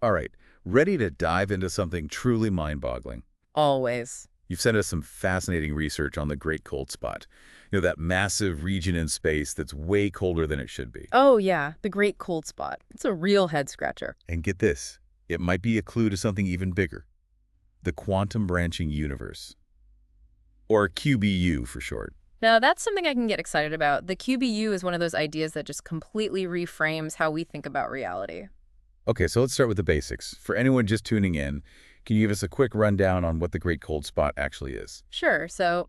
All right, ready to dive into something truly mind-boggling. Always. You've sent us some fascinating research on the Great Cold Spot. That massive region in space that's way colder than it should be. Oh, yeah, the Great Cold Spot. It's a real head scratcher. And get this, it might be a clue to something even bigger. The quantum branching universe. Or QBU for short. Now, that's something I can get excited about. The QBU is one of those ideas that just completely reframes how we think about reality. Okay, so let's start with the basics. For anyone just tuning in, can you give us a quick rundown on what the Great Cold Spot actually is? Sure, so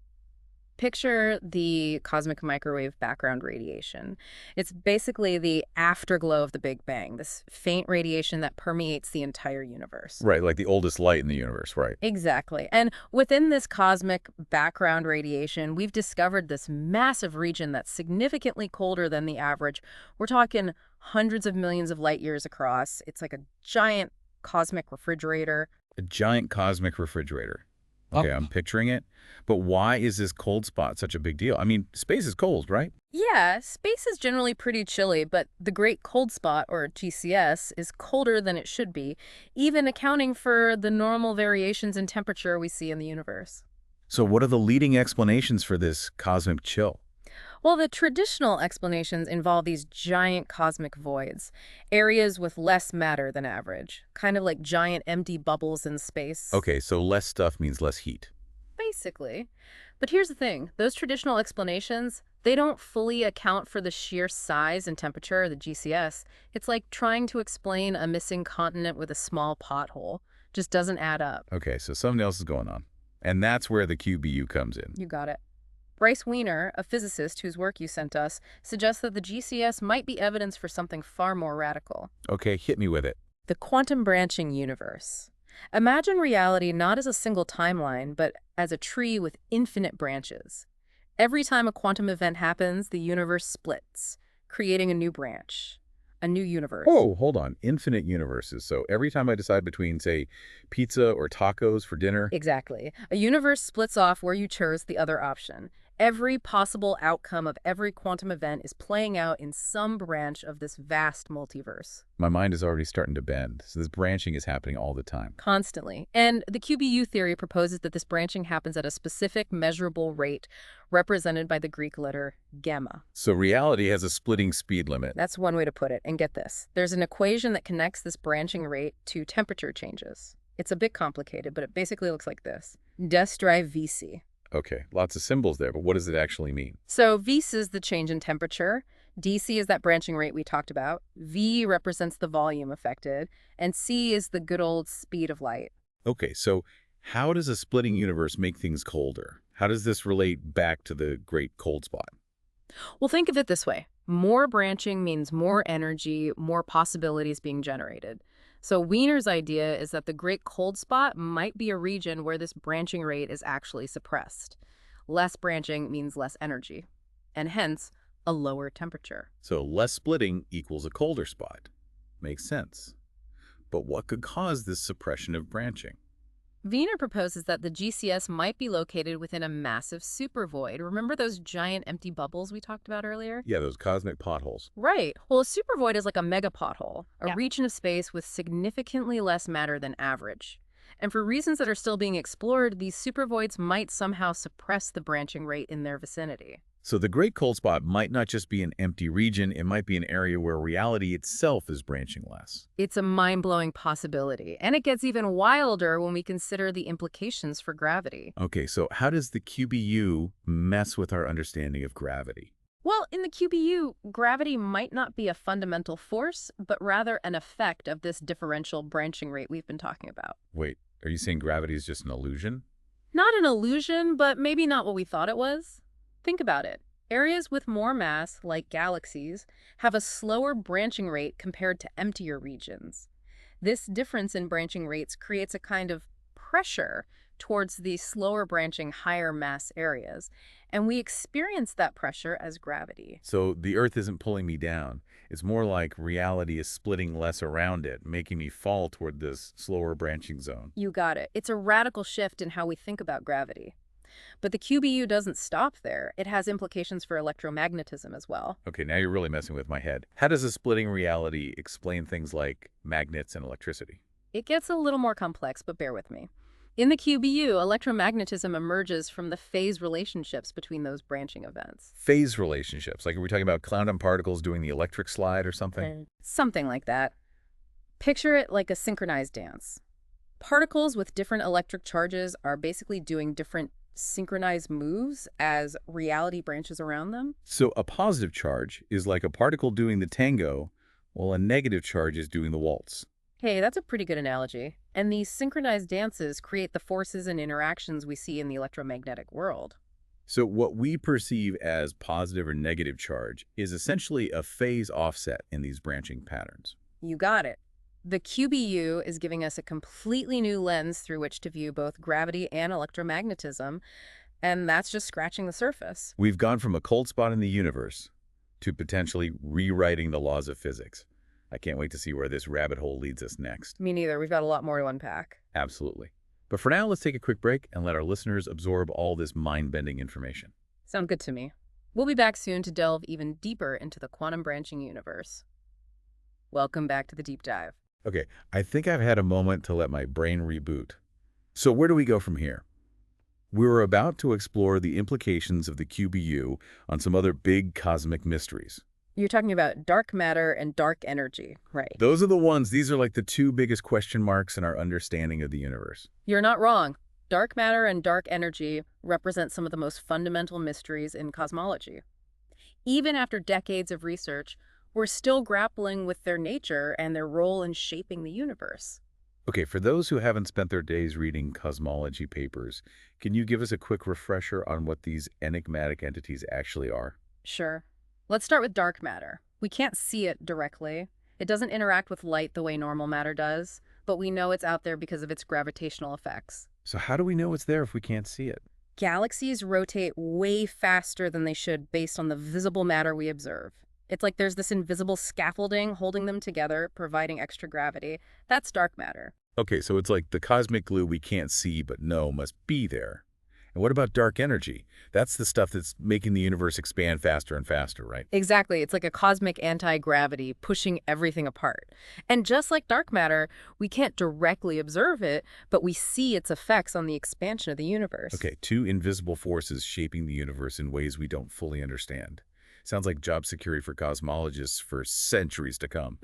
picture the cosmic microwave background radiation. It's basically the afterglow of the Big Bang, this faint radiation that permeates the entire universe. Right, like the oldest light in the universe, right? Exactly. And within this cosmic background radiation, we've discovered this massive region that's significantly colder than the average. We're talking hundreds of millions of light years across. It's like a giant cosmic refrigerator. A giant cosmic refrigerator. Okay, I'm picturing it. But why is this cold spot such a big deal? I mean, space is cold, right? Yeah, space is generally pretty chilly, but the Great Cold Spot, or GCS, is colder than it should be, even accounting for the normal variations in temperature we see in the universe. So what are the leading explanations for this cosmic chill? Well, the traditional explanations involve these giant cosmic voids, areas with less matter than average, kind of like giant empty bubbles in space. Okay, so less stuff means less heat. Basically. But here's the thing. Those traditional explanations, they don't fully account for the sheer size and temperature of the GCS. It's like trying to explain a missing continent with a small pothole. Just doesn't add up. Okay, so something else is going on. And that's where the QBU comes in. You got it. Bryce Wiener, a physicist whose work you sent us, suggests that the GCS might be evidence for something far more radical. Okay, hit me with it. The quantum branching universe. Imagine reality not as a single timeline, but as a tree with infinite branches. Every time a quantum event happens, the universe splits, creating a new branch, a new universe. Oh, hold on. Infinite universes. So every time I decide between, say, pizza or tacos for dinner. Exactly. A universe splits off where you chose the other option. Every possible outcome of every quantum event is playing out in some branch of this vast multiverse. My mind is already starting to bend. So this branching is happening all the time. Constantly. And the QBU theory proposes that this branching happens at a specific measurable rate represented by the Greek letter gamma. So reality has a splitting speed limit. That's one way to put it. And get this. There's an equation that connects this branching rate to temperature changes. It's a bit complicated, but it basically looks like this. Des drive VC. Okay, lots of symbols there, but what does it actually mean? So Vc is the change in temperature, DC is that branching rate we talked about, V represents the volume affected, and C is the good old speed of light. Okay, so how does a splitting universe make things colder? How does this relate back to the Great Cold Spot? Well, think of it this way. More branching means more energy, more possibilities being generated. So Wiener's idea is that the Great Cold Spot might be a region where this branching rate is actually suppressed. Less branching means less energy, and hence a lower temperature. So less splitting equals a colder spot. Makes sense. But what could cause this suppression of branching? Wiener proposes that the GCS might be located within a massive supervoid. Remember those giant empty bubbles we talked about earlier? Yeah, those cosmic potholes. Right. Well, a supervoid is like a mega pothole, a Yeah. region of space with significantly less matter than average. And for reasons that are still being explored, these supervoids might somehow suppress the branching rate in their vicinity. So the Great Cold Spot might not just be an empty region, it might be an area where reality itself is branching less. It's a mind-blowing possibility, and it gets even wilder when we consider the implications for gravity. Okay, so how does the QBU mess with our understanding of gravity? Well, in the QBU, gravity might not be a fundamental force, but rather an effect of this differential branching rate we've been talking about. Wait, are you saying gravity is just an illusion? Not an illusion, but maybe not what we thought it was. Think about it. Areas with more mass, like galaxies, have a slower branching rate compared to emptier regions. This difference in branching rates creates a kind of pressure towards the slower branching higher mass areas, and we experience that pressure as gravity. So the Earth isn't pulling me down. It's more like reality is splitting less around it, making me fall toward this slower branching zone. You got it. It's a radical shift in how we think about gravity. But the QBU doesn't stop there. It has implications for electromagnetism as well. Okay, now you're really messing with my head. How does a splitting reality explain things like magnets and electricity? It gets a little more complex, but bear with me. In the QBU, electromagnetism emerges from the phase relationships between those branching events. Phase relationships, like are we talking about quantum particles doing the electric slide or something? Something like that. Picture it like a synchronized dance. Particles with different electric charges are basically doing different synchronized moves as reality branches around them. So a positive charge is like a particle doing the tango, while a negative charge is doing the waltz. Hey, that's a pretty good analogy. And these synchronized dances create the forces and interactions we see in the electromagnetic world. So what we perceive as positive or negative charge is essentially a phase offset in these branching patterns. You got it. The QBU is giving us a completely new lens through which to view both gravity and electromagnetism, and that's just scratching the surface. We've gone from a cold spot in the universe to potentially rewriting the laws of physics. I can't wait to see where this rabbit hole leads us next. Me neither. We've got a lot more to unpack. Absolutely. But for now, let's take a quick break and let our listeners absorb all this mind-bending information. Sound good to me. We'll be back soon to delve even deeper into the quantum branching universe. Welcome back to the deep dive. Okay, I think I've had a moment to let my brain reboot. So where do we go from here? We're about to explore the implications of the QBU on some other big cosmic mysteries. You're talking about dark matter and dark energy, right? Those are the ones, these are like the two biggest question marks in our understanding of the universe. You're not wrong. Dark matter and dark energy represent some of the most fundamental mysteries in cosmology. Even after decades of research, we're still grappling with their nature and their role in shaping the universe. Okay, for those who haven't spent their days reading cosmology papers, can you give us a quick refresher on what these enigmatic entities actually are? Sure. Let's start with dark matter. We can't see it directly. It doesn't interact with light the way normal matter does, but we know it's out there because of its gravitational effects. So how do we know it's there if we can't see it? Galaxies rotate way faster than they should based on the visible matter we observe. It's like there's this invisible scaffolding holding them together, providing extra gravity. That's dark matter. Okay, so it's like the cosmic glue we can't see but know must be there. And what about dark energy? That's the stuff that's making the universe expand faster and faster, right? Exactly. It's like a cosmic anti-gravity pushing everything apart. And just like dark matter, we can't directly observe it, but we see its effects on the expansion of the universe. Okay, two invisible forces shaping the universe in ways we don't fully understand. Sounds like job security for cosmologists for centuries to come.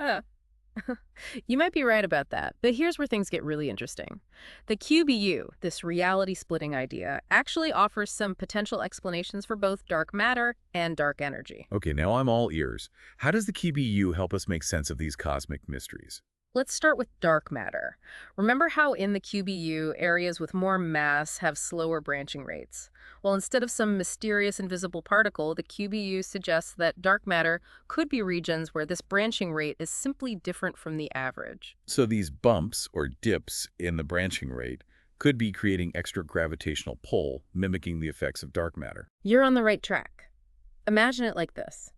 You might be right about that, but here's where things get really interesting. The QBU, this reality-splitting idea, actually offers some potential explanations for both dark matter and dark energy. Okay, now I'm all ears. How does the QBU help us make sense of these cosmic mysteries? Let's start with dark matter. Remember how in the QBU, areas with more mass have slower branching rates? Well, instead of some mysterious invisible particle, the QBU suggests that dark matter could be regions where this branching rate is simply different from the average. So these bumps or dips in the branching rate could be creating extra gravitational pull, mimicking the effects of dark matter. You're on the right track. Imagine it like this.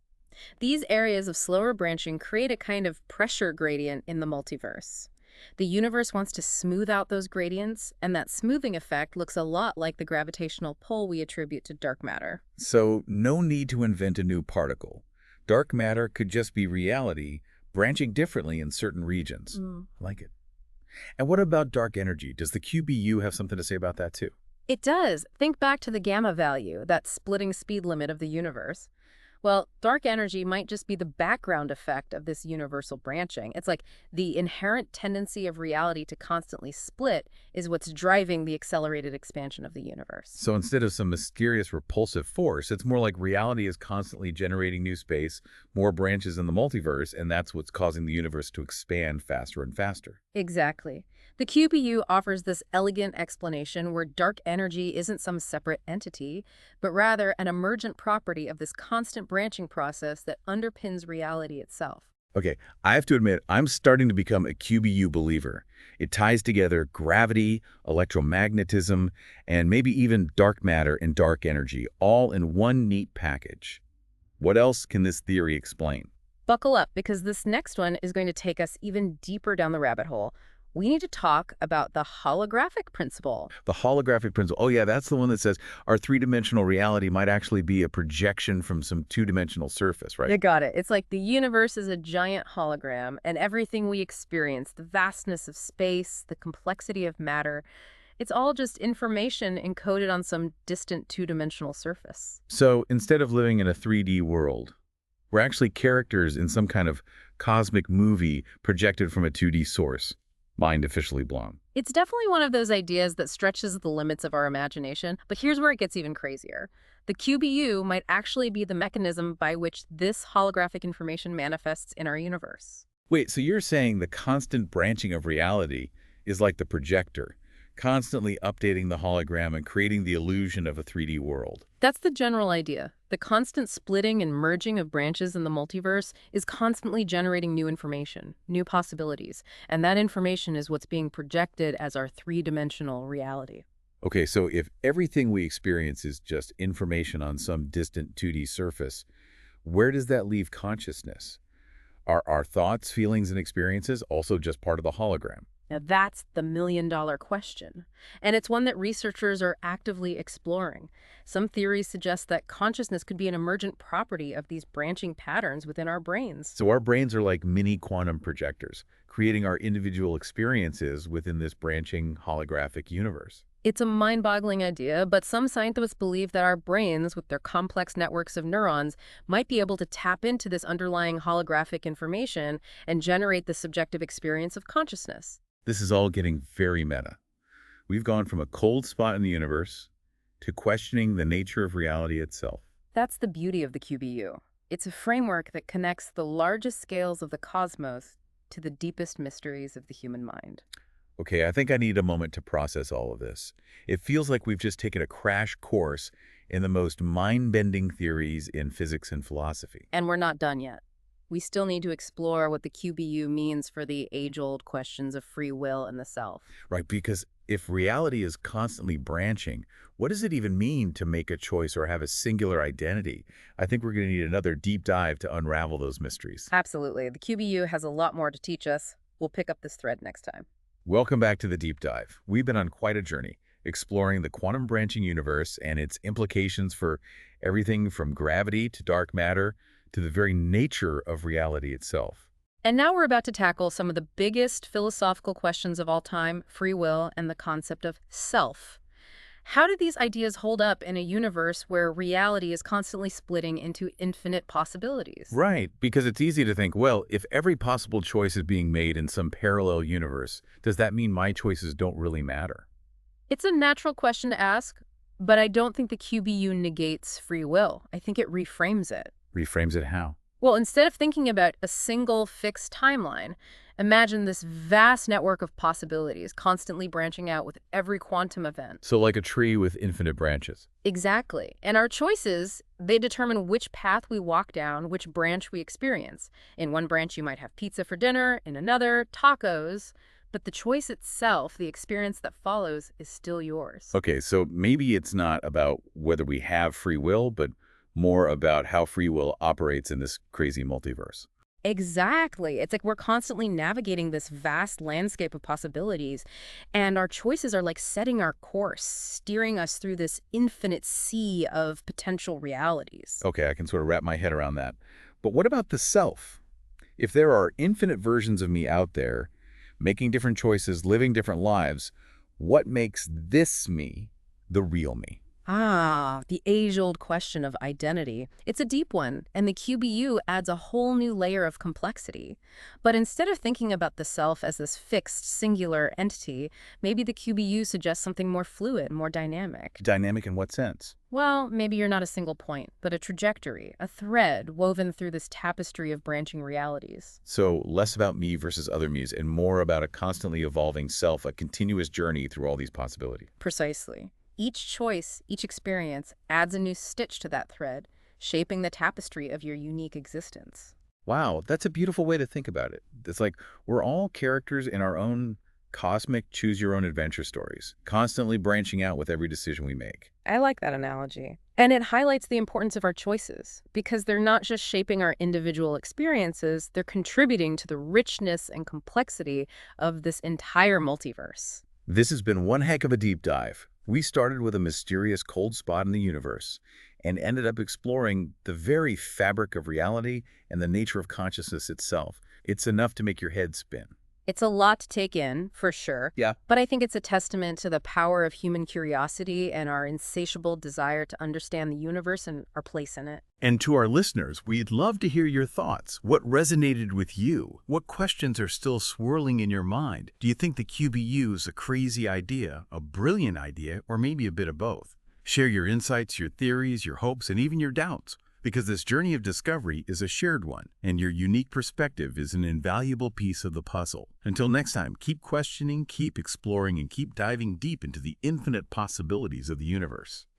These areas of slower branching create a kind of pressure gradient in the multiverse. The universe wants to smooth out those gradients, and that smoothing effect looks a lot like the gravitational pull we attribute to dark matter. So no need to invent a new particle. Dark matter could just be reality, branching differently in certain regions. I like it. And what about dark energy? Does the QBU have something to say about that too? It does. Think back to the gamma value, that splitting speed limit of the universe. Well, dark energy might just be the background effect of this universal branching. It's like the inherent tendency of reality to constantly split is what's driving the accelerated expansion of the universe. So instead of some mysterious repulsive force, it's more like reality is constantly generating new space, more branches in the multiverse, and that's what's causing the universe to expand faster and faster. Exactly. The QBU offers this elegant explanation where dark energy isn't some separate entity, but rather an emergent property of this constant branching process that underpins reality itself. Okay, I have to admit, I'm starting to become a QBU believer. It ties together gravity, electromagnetism, and maybe even dark matter and dark energy, all in one neat package. What else can this theory explain? Buckle up, because this next one is going to take us even deeper down the rabbit hole. We need to talk about the holographic principle. The holographic principle. Oh, yeah, that's the one that says our three-dimensional reality might actually be a projection from some two-dimensional surface, right? You got it. It's like the universe is a giant hologram, and everything we experience, the vastness of space, the complexity of matter, it's all just information encoded on some distant two-dimensional surface. So instead of living in a 3D world, we're actually characters in some kind of cosmic movie projected from a 2D source. Mind officially blown. It's definitely one of those ideas that stretches the limits of our imagination, but here's where it gets even crazier. The QBU might actually be the mechanism by which this holographic information manifests in our universe. Wait, so you're saying the constant branching of reality is like the projector, constantly updating the hologram and creating the illusion of a 3D world? That's the general idea. The constant splitting and merging of branches in the multiverse is constantly generating new information, new possibilities, and that information is what's being projected as our three-dimensional reality. Okay, so if everything we experience is just information on some distant 2D surface, where does that leave consciousness? Are our thoughts, feelings, and experiences also just part of the hologram? Now that's the million-dollar question, and it's one that researchers are actively exploring. Some theories suggest that consciousness could be an emergent property of these branching patterns within our brains. So our brains are like mini quantum projectors, creating our individual experiences within this branching holographic universe. It's a mind-boggling idea, but some scientists believe that our brains, with their complex networks of neurons, might be able to tap into this underlying holographic information and generate the subjective experience of consciousness. This is all getting very meta. We've gone from a cold spot in the universe to questioning the nature of reality itself. That's the beauty of the QBU. It's a framework that connects the largest scales of the cosmos to the deepest mysteries of the human mind. Okay, I think I need a moment to process all of this. It feels like we've just taken a crash course in the most mind-bending theories in physics and philosophy. And we're not done yet. We still need to explore what the QBU means for the age-old questions of free will and the self. Right, because if reality is constantly branching, what does it even mean to make a choice or have a singular identity? I think we're going to need another deep dive to unravel those mysteries. Absolutely. The QBU has a lot more to teach us. We'll pick up this thread next time. Welcome back to the Deep Dive. We've been on quite a journey, exploring the quantum branching universe and its implications for everything from gravity to dark matter to the very nature of reality itself. And now we're about to tackle some of the biggest philosophical questions of all time, free will and the concept of self. How do these ideas hold up in a universe where reality is constantly splitting into infinite possibilities? Right, because it's easy to think, well, if every possible choice is being made in some parallel universe, does that mean my choices don't really matter? It's a natural question to ask, but I don't think the QBU negates free will. I think it reframes it. Reframes it how? Well, instead of thinking about a single fixed timeline, imagine this vast network of possibilities constantly branching out with every quantum event. So like a tree with infinite branches. Exactly. And our choices, they determine which path we walk down, which branch we experience. In one branch, you might have pizza for dinner, in another, tacos. But the choice itself, the experience that follows, is still yours. Okay, so maybe it's not about whether we have free will, but more about how free will operates in this crazy multiverse. Exactly. It's like we're constantly navigating this vast landscape of possibilities, and our choices are like setting our course, steering us through this infinite sea of potential realities. Okay, I can sort of wrap my head around that. But what about the self? If there are infinite versions of me out there, making different choices, living different lives, what makes this me the real me? Ah, the age-old question of identity. It's a deep one, and the QBU adds a whole new layer of complexity. But instead of thinking about the self as this fixed, singular entity, maybe the QBU suggests something more fluid, more dynamic. Dynamic in what sense? Well, maybe you're not a single point, but a trajectory, a thread woven through this tapestry of branching realities. So less about me versus other me's and more about a constantly evolving self, a continuous journey through all these possibilities. Precisely. Each choice, each experience adds a new stitch to that thread, shaping the tapestry of your unique existence. Wow, that's a beautiful way to think about it. It's like we're all characters in our own cosmic choose-your-own-adventure stories, constantly branching out with every decision we make. I like that analogy. And it highlights the importance of our choices, because they're not just shaping our individual experiences, they're contributing to the richness and complexity of this entire multiverse. This has been one heck of a deep dive. We started with a mysterious cold spot in the universe and ended up exploring the very fabric of reality and the nature of consciousness itself. It's enough to make your head spin. It's a lot to take in, for sure. Yeah. But I think it's a testament to the power of human curiosity and our insatiable desire to understand the universe and our place in it. And to our listeners, we'd love to hear your thoughts. What resonated with you? What questions are still swirling in your mind? Do you think the QBU is a crazy idea, a brilliant idea, or maybe a bit of both? Share your insights, your theories, your hopes, and even your doubts, because this journey of discovery is a shared one, and your unique perspective is an invaluable piece of the puzzle. Until next time, keep questioning, keep exploring, and keep diving deep into the infinite possibilities of the universe.